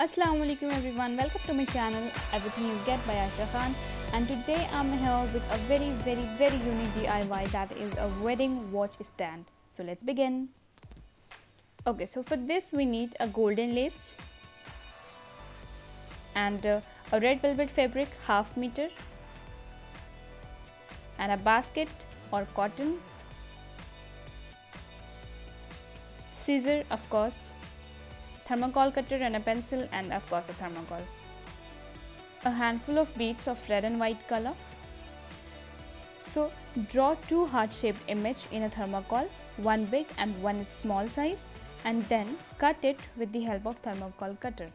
Assalamu alaikum everyone, welcome to my channel Everything You Get by Aisha Khan, and today I'm here with a very unique DIY, that is a wedding watch stand. So let's begin. Okay, so for this we need a golden lace and a red velvet fabric half meter and a basket or cotton, scissor of course, thermocol cutter and a pencil, and of course a thermocol. A handful of beads of red and white color. So draw two heart-shaped image in a thermocol, one big and one small size, and then cut it with the help of thermocol cutter.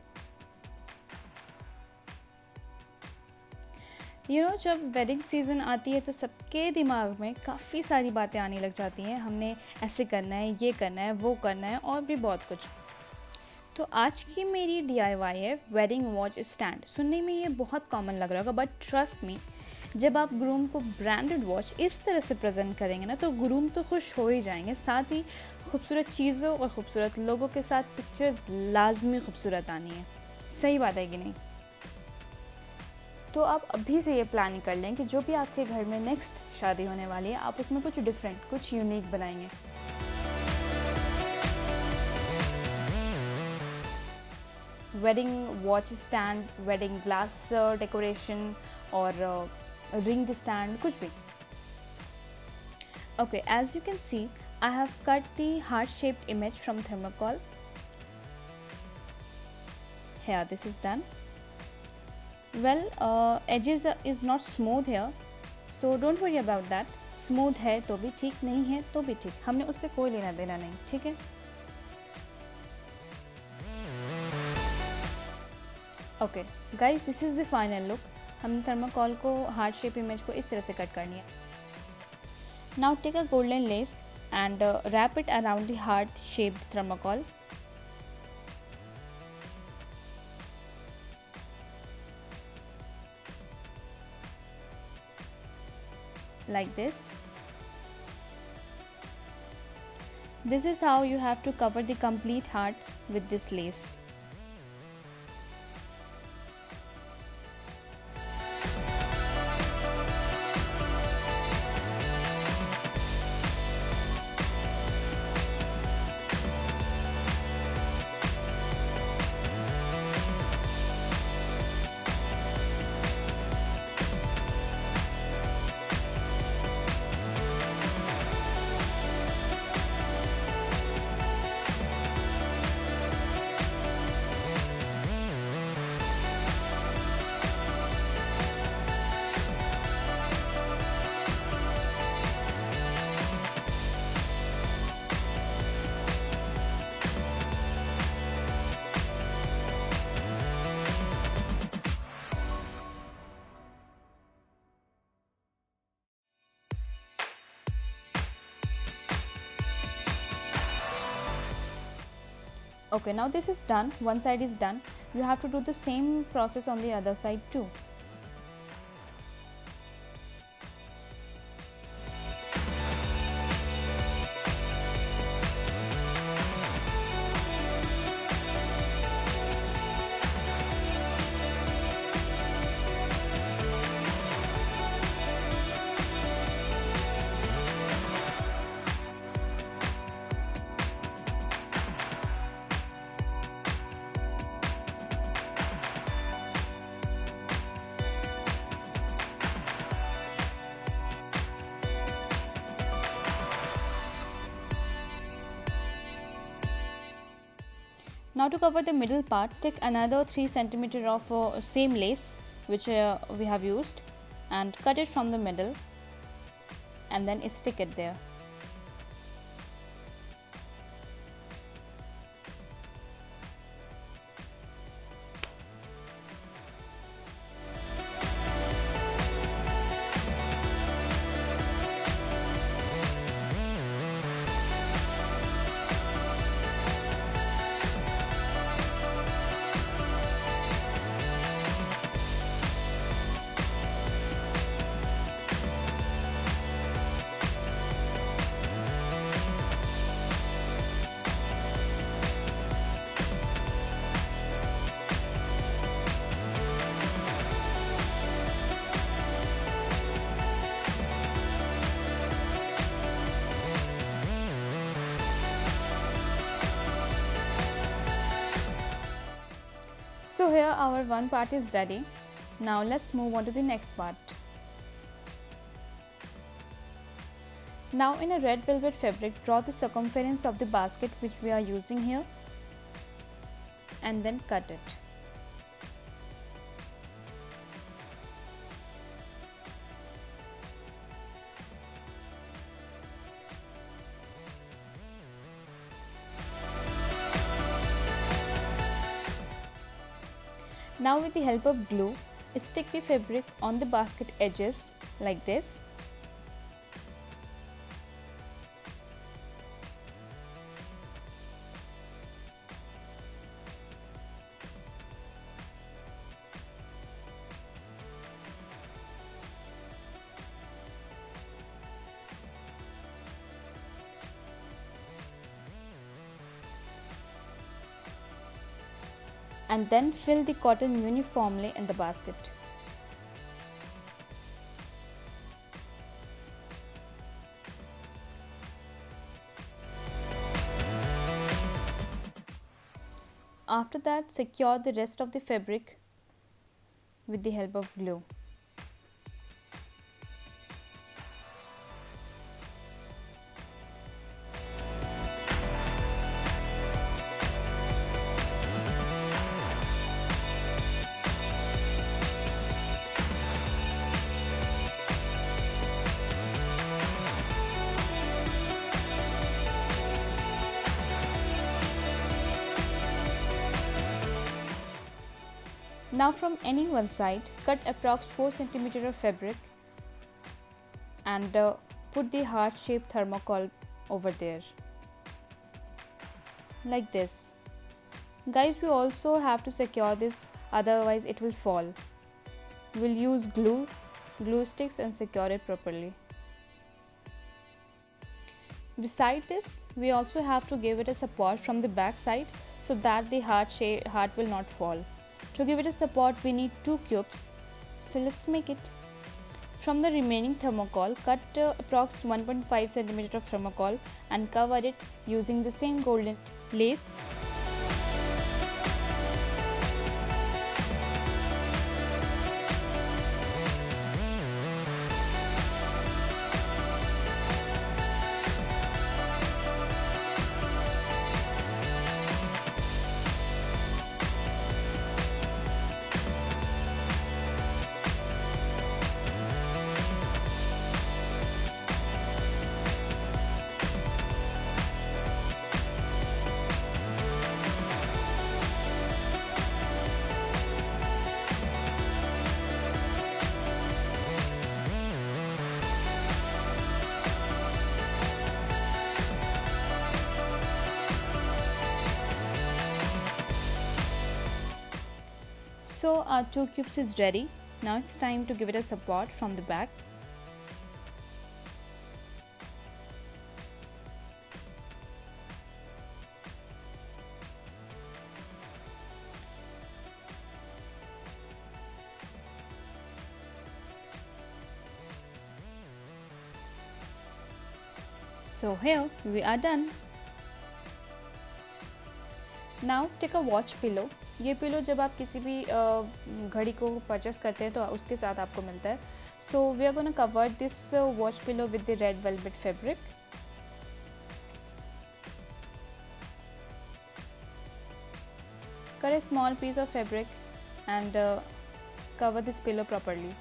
जब wedding season आती है तो सबके दिमाग में काफ़ी सारी बातें आने लग जाती हैं। हमने ऐसे करना है, ये करना है, वो करना है और भी बहुत कुछ। तो आज की मेरी DIY है वेडिंग वॉच स्टैंड। सुनने में ये बहुत कॉमन लग रहा होगा, बट ट्रस्ट मी, जब आप ग्रूम को ब्रांडेड वॉच इस तरह से प्रेजेंट करेंगे ना, तो ग्रूम तो खुश हो ही जाएंगे, साथ ही खूबसूरत चीज़ों और ख़ूबसूरत लोगों के साथ पिक्चर्स लाजमी खूबसूरत आनी है। सही बात है कि नहीं? तो आप अभी से ये प्लानिंग कर लें कि जो भी आपके घर में नेक्स्ट शादी होने वाली है, आप उसमें कुछ डिफरेंट, कुछ यूनिक बनाएंगे। Wedding watch stand, wedding glass decoration और रिंग स्टैंड, कुछ भी। Okay, as you can see, I have cut the heart-shaped image from thermocol. Here, this is done. Well, edges is not smooth here, so don't worry about that. Smooth है तो भी ठीक, नहीं है तो भी ठीक, हमने उससे कोई लेना देना नहीं, ठीक है? Okay, guys, this is the final look. हमने थर्मोकॉल को हार्ट शेप इमेज को इस तरह से कट करनी है। Now take a golden lace and wrap it around the heart shaped thermocol. Like this. This is how you have to cover the complete heart with this lace. Okay, now this is done. One side is done. You have to do the same process on the other side too. Now to cover the middle part, take another 3 cm of same lace which we have used and cut it from the middle and then stick it there. So here our one part is ready. Now let's move on to the next part. Now in a red velvet fabric, draw the circumference of the basket which we are using here and then cut it. Now with the help of glue, stick the fabric on the basket edges like this. And then fill the cotton uniformly in the basket. After that, secure the rest of the fabric with the help of glue. Now from any one side, cut approx 4 cm of fabric and put the heart shaped thermocol over there like this. Guys, we also have to secure this, otherwise it will fall. We'll use glue sticks and secure it properly. Beside this, we also have to give it a support from the back side so that the heart will not fall. To give it a support, we need 2 cubes. So let's make it. From the remaining thermocol, cut approx 1.5 cm of thermocol and cover it using the same golden lace. So our 2 cubes is ready. Now it's time to give it a support from the back. So here we are done. Now take a watch pillow. ये pillow जब आप किसी भी घड़ी को purchase करते हैं तो उसके साथ आपको मिलता है. So we are going to cover this watch pillow with the red velvet fabric. Cut a small piece of fabric and cover this pillow properly.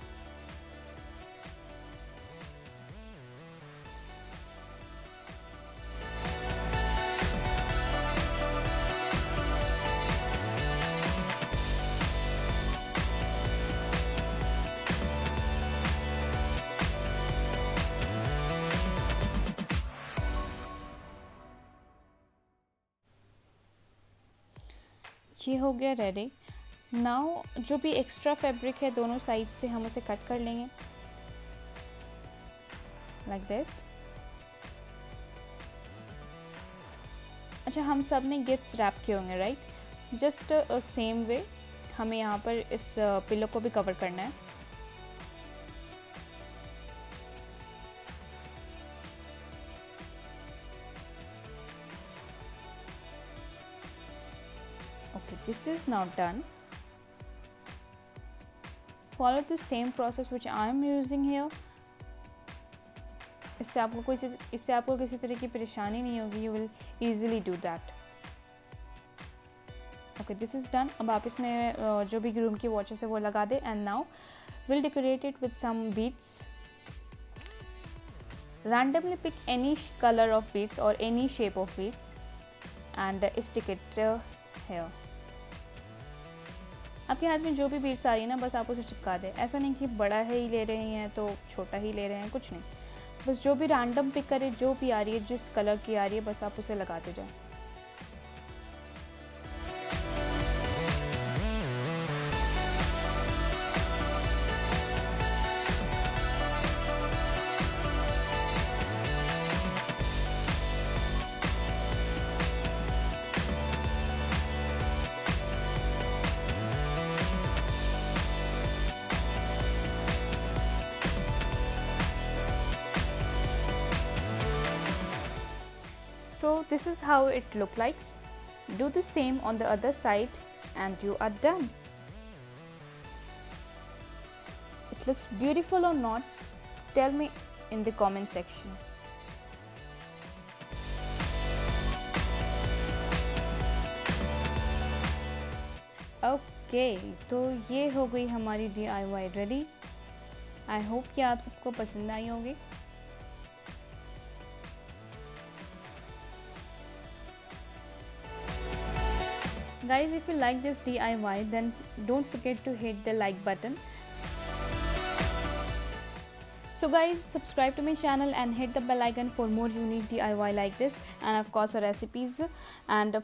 ये हो गया रेडी. नाउ जो भी एक्स्ट्रा फैब्रिक है दोनों साइड से हम उसे कट कर लेंगे लाइक दिस. अच्छा, हम सब ने गिफ्ट्स रैप किए होंगे राइट. जस्ट सेम वे हमें यहाँ पर इस पिलो को भी कवर करना है. Okay, this is now done. Follow the same process which I am using here. इससे आपको किसी तरह की परेशानी नहीं होगी, you will easily do that. Okay, this is done. अब आप इसमें जो भी ग्रूम की वॉचेस है वो लगा दे। And now will decorate it with some beads. randomly pick any color of beads or any shape of beads and stick it here। आपके हाथ में जो भी बीड्स आ रही है ना, बस आप उसे चिपका दें। ऐसा नहीं कि बड़ा है ही ले रहे हैं तो छोटा ही ले रहे हैं, कुछ नहीं, बस जो भी रैंडम पिक करे, जो भी आ रही है, जिस कलर की आ रही है, बस आप उसे लगाते जाएं। So this is how it look like. Do the same on the other side and you are done. It looks beautiful or not? Tell me in the comment section. Okay, तो ये हो गई हमारी DIY रेडी। आई होप कि आप सबको पसंद आई होगी। Guys, if you like this DIY, then don't forget to hit the like button. So guys, subscribe to my channel and hit the bell icon for more unique DIY like this, and of course recipes, and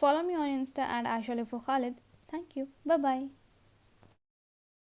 follow me on Insta at Aisha Khalid. Thank you. Bye bye.